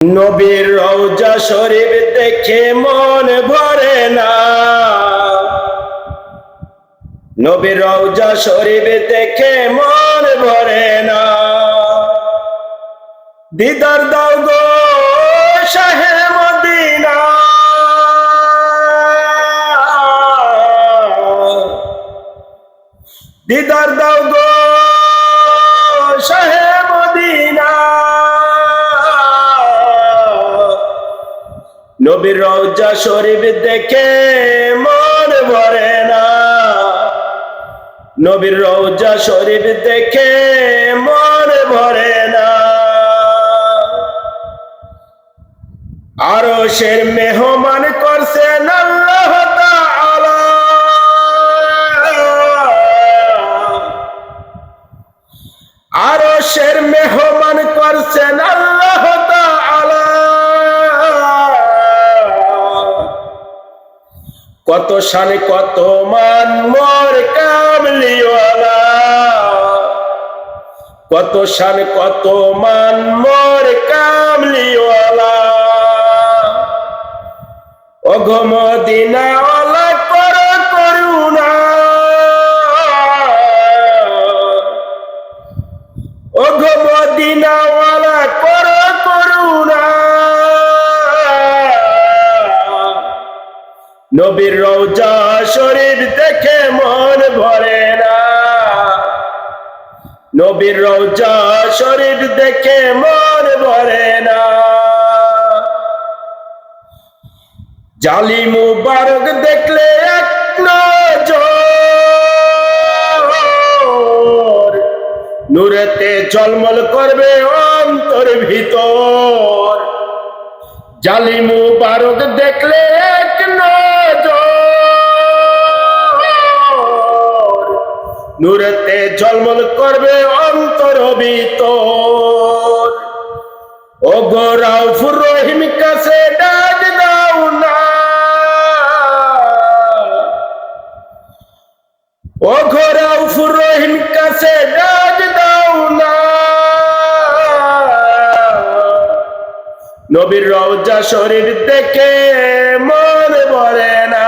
নবীর রওজা শরীফ দেখে মন ভরে না, নবীর রওজা শরীফ দেখে মন ভরে না। দিদার দাও গো শাহে মদিনা, দিদার দাও গো শাহে মদিনা। নবীর রওজা শরীফ দেখে মন ভরে না, নবীর রওজা শরীফ দেখে মন ভরে না। আরশের মেহমান করছেন আল্লাহ তাআলা, আরশের মেহমান করছেন আল্লাহ তাআলা। কত শান কত মান মোর কামলিওয়ালা, কত শান কত মান মোর কামলিওয়ালা। ওগো মদিনাওয়ালা করো করুণা, ওগো মদিনাওয়ালা করো করুণা। নবীর রওজা শরীফ দেখে মন ভরে না, নবীর রওজা শরীফ দেখে মন ভরে না। জালি মুবারক দেখলে এক নজর, নূরেতে ঝলমল করবে অন্তর ভিতর। জালি মুবারক দেখলে এক নজর, নূরেতে ঝলমল করবে অন্তর ভিতর। ও গো রাউফুর রহিম কাছে ডাক দাও না, ও গো রাউফুর রহিম কাছে ডাক দাও না। নবীর রওজা শরীফ দেখে মন ভরে না,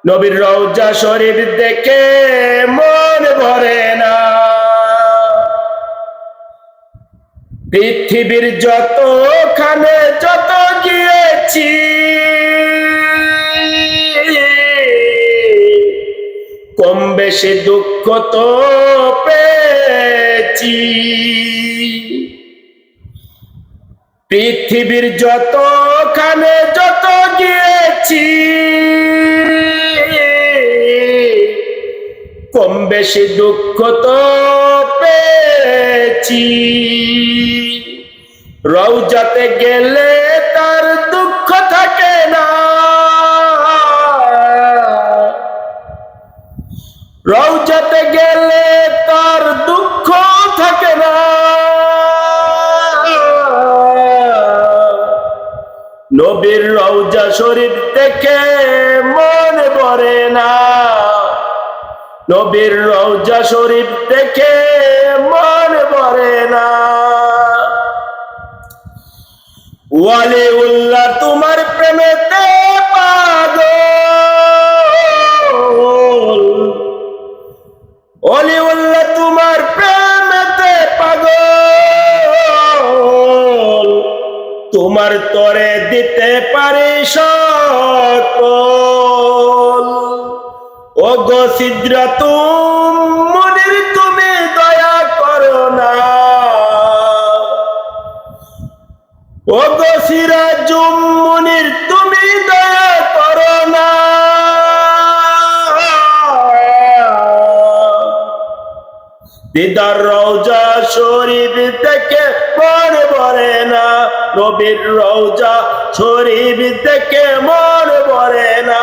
নবীর রওজা শরীফ দেখে মন ভরে না। পৃথিবীর যতখানে যত গিয়েছি, কম বেশি দুঃখ তো পেয়েছি। পৃথিবীর যতখানে যত গিয়েছি, কম বেশি দুঃখ তো পেয়েছি। রওজাতে গেলে তার দুঃখ থাকে না, রওজাতে গেলে তার দুঃখ থাকে না। নবীর রওজা শরীফ দেখে মন ভরে না, নবীর রওজা শরীফ দেখে মন ভরে না। ওয়ালিউল্লাহ তোমার প্রেমেতে পাগল, ওয়ালিউল্লাহ তোমার প্রেমেতে পাগল। তোমার তরে দিতে পারি সকল। ও গো সিদরাতুল মুনির তুমি দয়া করো না, ও গো সিরাজুল মুনির তুমি দয়া করো না। দিদার রওজা শরীফ দেখে মন ভরে না, নবীর রওজা শরীফ দেখে মন ভরে না।